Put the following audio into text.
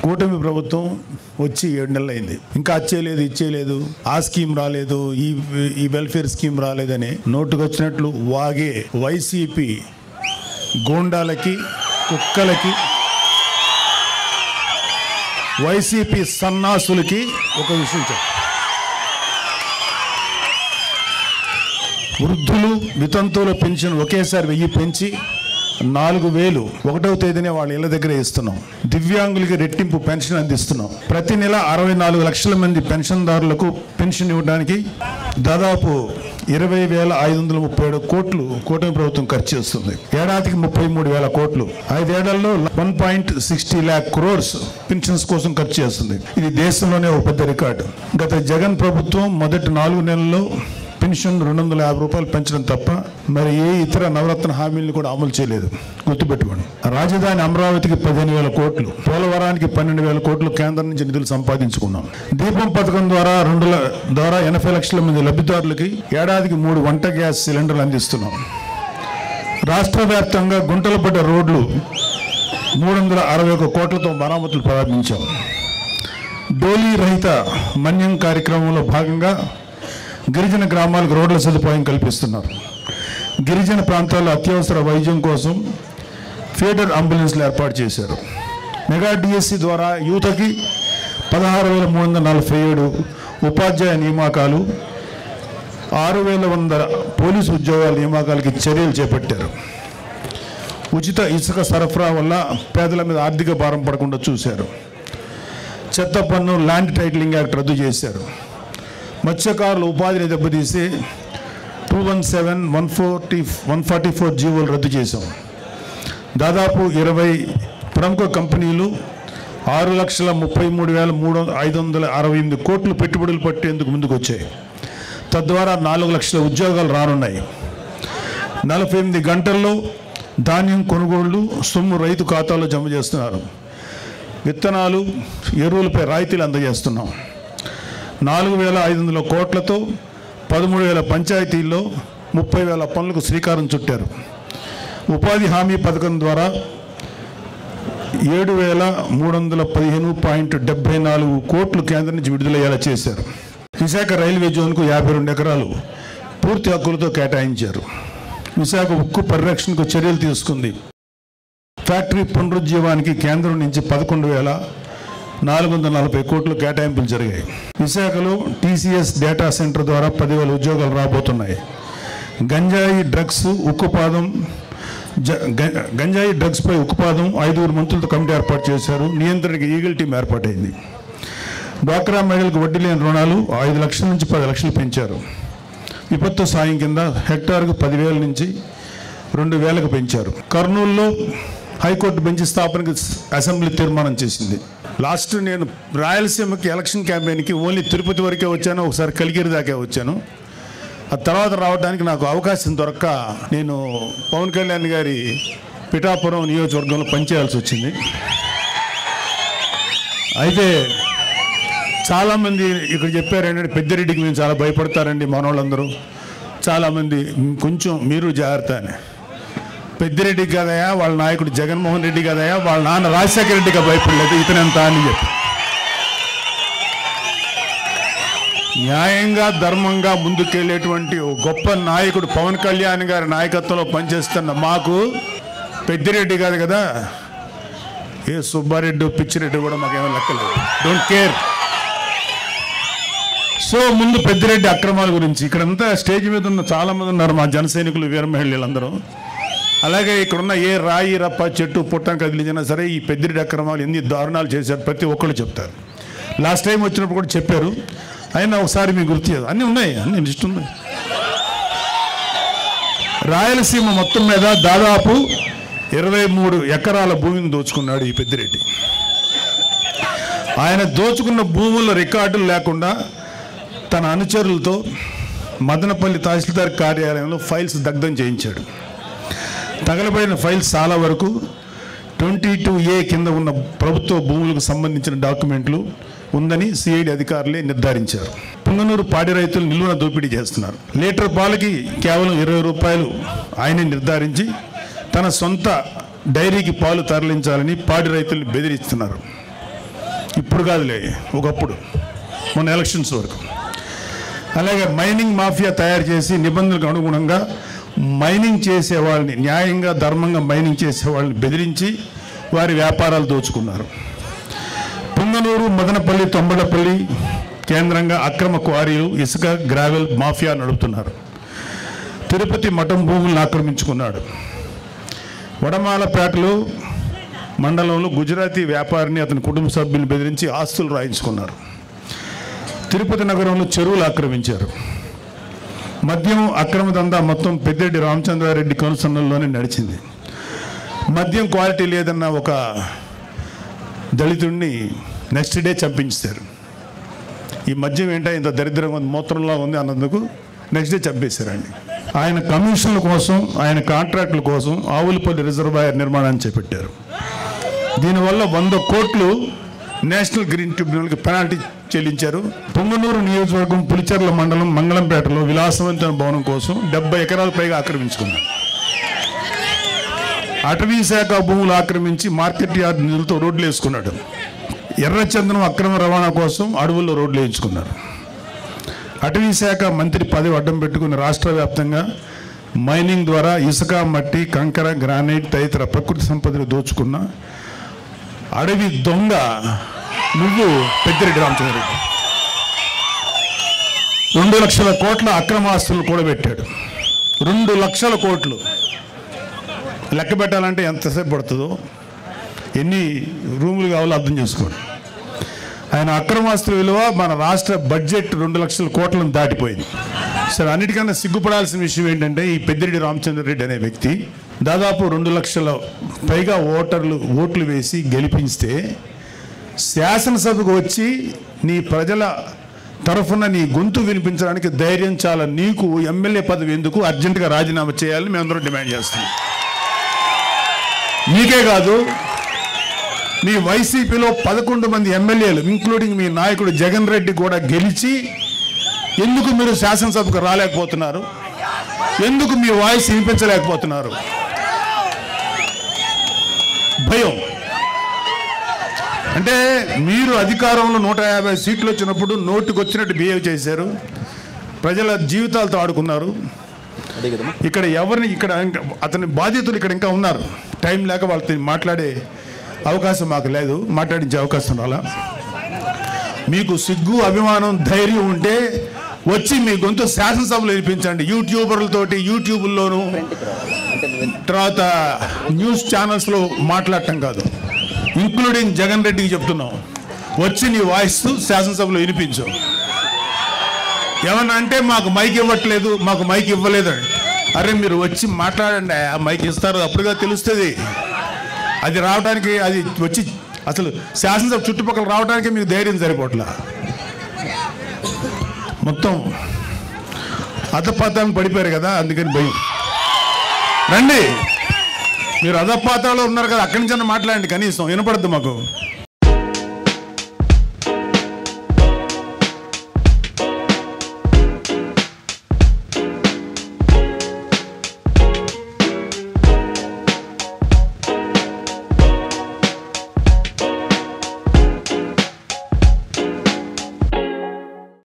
కూటమి ప్రభుత్వం వచ్చి 7 నెలలు అయింది. ఇంకా అది ఇచ్చేయలేదు, ఆ స్కీమ్ రాలేదు, ఈ వెల్ఫేర్ స్కీమ్ రాలేదని నోటుకొచ్చినట్లు వాగే వైసీపీ గూండాలకి, కుక్కలకి, వైసీపీ సన్నాసులకి ఒక విషయం చెప్పు. వృద్ధులు, వితంతువుల పెన్షన్ ఒకేసారి 1000 పెంచి 4000 1వ తేదీనే వాళ్ళ ఇళ్ల దగ్గర ఇస్తున్నాం. దివ్యాంగులకి రెట్టింపు పెన్షన్ అందిస్తున్నాం. ప్రతి నెల 64 లక్షల మంది పెన్షన్దారులకు పెన్షన్ ఇవ్వడానికి దాదాపు 20,537 కోట్లు కూటమి ప్రభుత్వం ఖర్చు చేస్తుంది. ఏడాదికి 33,000 కోట్లు. 5 ఏళ్లలో 1.60 lakh crores పెన్షన్స్ కోసం ఖర్చు చేస్తుంది. ఇది దేశంలోనే ఒక పెద్ద రికార్డు. గత జగన్ ప్రభుత్వం మొదటి 4 నెలల్లో పెన్షన్ 250 రూపాయలు పెంచడం తప్ప మరి ఏ ఇతర నవరత్న హామీలను కూడా అమలు చేయలేదు. గుర్తుపెట్టుకోండి. రాజధాని అమరావతికి 15,000 కోట్లు, పోలవరానికి 12,000 కోట్లు కేంద్రం నుంచి నిధులు సంపాదించుకున్నాం. దీపం పథకం ద్వారా 80 లక్షల మంది లబ్ధిదారులకి ఏడాదికి 3 వంట గ్యాస్ సిలిండర్లు అందిస్తున్నాం. రాష్ట్ర వ్యాప్తంగా గుంటలు పడ్డ రోడ్లు 361 కోట్లతో మరామతులు ప్రారంభించాం. డోలీ రహిత మన్యం కార్యక్రమంలో భాగంగా గిరిజన గ్రామాలకు రోడ్ల సదుపాయం కల్పిస్తున్నారు. గిరిజన ప్రాంతాల్లో అత్యవసర వైద్యం కోసం ఫీడర్ అంబులెన్స్లు ఏర్పాటు చేశారు. మెగా డిఎస్సి ద్వారా యువతకి 16,347 ఉపాధ్యాయ నియామకాలు, 6,100 పోలీసు ఉద్యోగాల నియామకాలకి చర్యలు చేపట్టారు. ఉచిత ఇసుక సరఫరా వల్ల పేదల మీద ఆర్థిక భారం పడకుండా చూశారు. చెత్త పన్ను, ల్యాండ్ టైటిలింగ్ యాక్ట్ రద్దు చేశారు. మత్స్యకారుల ఉపాధిని దెబ్బతీసి 217, 144 జీవోలు రద్దు చేశాం. దాదాపు 20 ప్రముఖ కంపెనీలు 6,33,568 కోట్లు పెట్టుబడులు పెట్టేందుకు ముందుకు వచ్చాయి. తద్వారా 4 లక్షల ఉద్యోగాలు రానున్నాయి. 48 గంటల్లో ధాన్యం కొనుగోళ్లు సొమ్ము రైతు ఖాతాలో జమ చేస్తున్నారు. విత్తనాలు, ఎరువులపై రాయితీలు అందజేస్తున్నాం. 4,500 కోట్లతో 13,000 పంచాయతీల్లో 30,000 పనులకు శ్రీకారం చుట్టారు. ఉపాధి హామీ పథకం ద్వారా 7,315.74 కోట్లు కేంద్రం నుంచి విడుదలయ్యేలా చేశారు. విశాఖ రైల్వే జోన్కు 52 ఎకరాలు పూర్తి హక్కులతో కేటాయించారు. విశాఖ ఉక్కు పరిరక్షణకు చర్యలు తీసుకుంది. ఫ్యాక్టరీ పునరుజ్జీవానికి కేంద్రం నుంచి 11,440 కోట్లు కేటాయింపులు జరిగాయి. విశాఖలో టీసీఎస్ డేటా సెంటర్ ద్వారా 10,000 ఉద్యోగాలు రాబోతున్నాయి. గంజాయి డ్రగ్స్పై ఉక్కుపాదం 5 మంత్రులతో కమిటీ ఏర్పాటు చేశారు. నియంత్రణకి ఈగల్ టీం ఏర్పాటైంది. డ్వాక్రా మహిళలకు వడ్డీ లేని రుణాలు 5 లక్షల నుంచి 10 లక్షలు పెంచారు. విపత్తు సాయం కింద హెక్టార్కు 10,000 నుంచి 2,000కు పెంచారు. కర్నూలులో హైకోర్టు బెంచ్ స్థాపనకు అసెంబ్లీ తీర్మానం చేసింది. లాస్ట్ నేను రాయలసీమకి ఎలక్షన్ క్యాంపెయిన్కి ఓన్లీ తిరుపతి వరకే వచ్చాను, ఒకసారి కలిగిరి దాకా వచ్చాను. ఆ తర్వాత రావడానికి నాకు అవకాశం దొరక్క నేను పవన్ కళ్యాణ్ గారి పిఠాపురం నియోజకవర్గంలో పనిచేయాల్సి వచ్చింది. అయితే చాలామంది ఇక్కడ చెప్పారు ఏంటంటే పెద్దిరెడ్డికి మేము చాలా భయపడతారండి మనోళ్ళందరూ, చాలామంది కొంచెం మీరు జాగ్రత్త అని. పెద్దిరెడ్డి కదయా వాళ్ళ నాయకుడు జగన్మోహన్ రెడ్డి కదయా వాళ్ళ నాన్న రాజశేఖర రెడ్డిగా భయపడలేదు, ఇతనంత అని చెప్పి న్యాయంగా ధర్మంగా ముందుకెళ్ళేటువంటి గొప్ప నాయకుడు పవన్ కళ్యాణ్ గారి నాయకత్వంలో పనిచేస్తున్న మాకు పెద్దిరెడ్డి కాదు కదా, ఏ సుబ్బారెడ్డి పిచ్చిరెడ్డి కూడా మాకేమో లెక్కలేదు, డోంట్ కేర్. సో ముందు పెద్దిరెడ్డి అక్రమాల గురించి ఇక్కడంతా స్టేజ్ మీద ఉన్న చాలామంది ఉన్నారు మా జన సైనికులు, వీర మహిళలందరూ. అలాగే ఇక్కడున్న ఏ రాయి రప్ప చెట్టు పుట్టం కదిలించినా సరే ఈ పెద్దిరెడ్డి అక్రమాలు ఎన్ని దారుణాలు చేశారు ప్రతి ఒక్కళ్ళు చెప్తారు. లాస్ట్ టైం వచ్చినప్పుడు కూడా చెప్పారు, అయినా ఒకసారి మీకు గుర్తు చేయదు. అన్నీ ఉన్నాయి, అన్ని లిస్ట్ ఉన్నాయి. రాయలసీమ మొత్తం మీద దాదాపు 23 ఎకరాల భూమిని దోచుకున్నాడు ఈ పెద్దిరెడ్డి. ఆయన దోచుకున్న భూముల రికార్డులు లేకుండా తన అనుచరులతో మదనపల్లి తహసీల్దార్ కార్యాలయంలో ఫైల్స్ దగ్ధం చేయించాడు. తగలబడిన ఫైల్స్ చాలా వరకు 22A కింద ఉన్న ప్రభుత్వ భూములకు సంబంధించిన డాక్యుమెంట్లు ఉందని సిఐడి అధికారులే నిర్ధారించారు. పుంగనూరు పాడి రైతులు నిలువున దోపిడీ చేస్తున్నారు. లీటర్ పాలకి కేవలం 20 రూపాయలు ఆయనే నిర్ధారించి తన సొంత డైరీకి పాలు తరలించాలని పాడి రైతుల్ని బెదిరిస్తున్నారు. ఇప్పుడు కాదులే, ఒకప్పుడు మొన్న ఎలక్షన్స్ వరకు. అలాగే మైనింగ్ మాఫియా తయారు చేసి నిబంధనలకు అనుగుణంగా మైనింగ్ చేసేవాళ్ళని, న్యాయంగా ధర్మంగా మైనింగ్ చేసేవాళ్ళని బెదిరించి వారి వ్యాపారాలు దోచుకున్నారు. పుంగనూరు, మదనపల్లి, తొంబడపల్లి కేంద్రంగా అక్రమ క్వారీలు, ఇసుక, గ్రావెల్ మాఫియా నడుపుతున్నారు. తిరుపతి మఠం భూములను ఆక్రమించుకున్నాడు. వడమాలపేటలో మండలంలో గుజరాతీ వ్యాపారిని అతని కుటుంబ సభ్యులు బెదిరించి ఆస్తులు రాయించుకున్నారు. తిరుపతి నగరంలో చెరువులు ఆక్రమించారు. మద్యం అక్రమ దందా మొత్తం పెద్దిరెడ్డి రామచంద్రారెడ్డి కనుసన్నల్లోనే నడిచింది. మద్యం క్వాలిటీ లేదన్న ఒక దళితుడిని నెక్స్ట్ డే చంపించారు. ఈ మద్యం ఏంటో ఇంత దరిద్రంగా ఉంది, మూత్రంలో ఉంది అన్నందుకు నెక్స్ట్ డే చంపేశారండి. ఆయన కమిషన్ల కోసం, ఆయన కాంట్రాక్టుల కోసం ఆవులపల్లి రిజర్వాయర్ నిర్మాణాన్ని చేపట్టారు. దీనివల్ల 100 కోట్లు నేషనల్ గ్రీన్ ట్రిబ్యునల్కి పెనాల్టీ చెల్లించారు. పొంగనూరు నియోజకవర్గం పులిచెర్ల మండలం మంగళంపేటలో విలాసవంతమైన భవనం కోసం 70 ఎకరాల పైగా ఆక్రమించుకున్నారు. అటవీ శాఖ భూములు ఆక్రమించి మార్కెట్ యార్డ్ నిధులతో రోడ్లు వేసుకున్నాడు. ఎర్రచందనం అక్రమ రవాణా కోసం అడవుల్లో రోడ్లు వేయించుకున్నారు. అటవీ శాఖ మంత్రి పదవి అడ్డం పెట్టుకుని రాష్ట్ర వ్యాప్తంగా మైనింగ్ ద్వారా ఇసుక, మట్టి, కంకర, గ్రానైట్ తదితర ప్రకృతి సంపదలు దోచుకున్న అడవి దొంగ నువ్వు పెద్దిరెడ్డి రామచంద్రారెడ్డి. 2 లక్షల కోట్ల అక్రమాస్తులు కూడబెట్టాడు. 2 లక్షల కోట్లు లెక్క పెట్టాలంటే ఎంతసేపు పడుతుందో, ఎన్ని రూములు కావాలో అర్థం చేసుకోండి. ఆయన అక్రమాస్తుల విలువ మన రాష్ట్ర బడ్జెట్ 2 లక్షల కోట్లను దాటిపోయింది. సరే, అన్నిటికన్నా సిగ్గుపడాల్సిన విషయం ఏంటంటే ఈ పెద్దిరెడ్డి రామచంద్రారెడ్డి అనే వ్యక్తి దాదాపు 2 లక్షల పైగా ఓట్లు వేసి గెలిపిస్తే శాసనసభకు వచ్చి నీ ప్రజల తరఫున నీ గొంతు వినిపించడానికి ధైర్యం చాలా. నీకు ఎమ్మెల్యే పదవి ఎందుకు? అర్జెంటుగా రాజీనామా చేయాలని మేమందరం డిమాండ్ చేస్తున్నాం. నీకే కాదు, మీ వైసీపీలో 11 మంది ఎమ్మెల్యేలు ఇంక్లూడింగ్ మీ నాయకుడు జగన్ రెడ్డి కూడా గెలిచి ఎందుకు మీరు శాసనసభకు రాలేకపోతున్నారు? ఎందుకు మీ వాయిస్ వినిపించలేకపోతున్నారు? భయం. అంటే మీరు అధికారంలో 150 సీట్లు వచ్చినప్పుడు నోటుకు వచ్చినట్టు బిహేవ్ చేశారు, ప్రజల జీవితాలతో ఆడుకున్నారు. ఇక్కడ ఎవరిని, ఇక్కడ అతని బాధితులు ఇక్కడ ఇంకా ఉన్నారు. టైం లేక వాళ్ళతో మాట్లాడే అవకాశం మాకు లేదు, మాట్లాడించే అవకాశం రాలా. మీకు సిగ్గు, అభిమానం, ధైర్యం ఉంటే వచ్చి మీ గొంతు శాసనసభలో వినిపించండి. యూట్యూబర్లతోటి యూట్యూబ్లోను తర్వాత న్యూస్ ఛానల్స్లో మాట్లాడటం కాదు. ఇంక్లూడింగ్ జగన్ రెడ్డికి చెప్తున్నాం, వచ్చి నీ వాయిస్ శాసనసభలో వినిపించు. ఏమన్నా అంటే మాకు మైక్ ఇవ్వట్లేదు, మాకు మైక్ ఇవ్వలేదు. అరే మీరు వచ్చి మాట్లాడండి, ఆ మైక్ ఇస్తారు, అప్పుడుగా తెలుస్తుంది. అది రావడానికి, అది వచ్చి అసలు శాసనసభ చుట్టుపక్కల రావడానికి మీకు ధైర్యం సరిపోట్లా. మొత్తం అధపాతాలను పడిపోయారు కదా, అందుకని భయం. రండి, మీరు అధపాతాలో ఉన్నారు కదా, అక్కడి నుంచి మాట్లాడండి, కనీసం వినపడద్దు మాకు.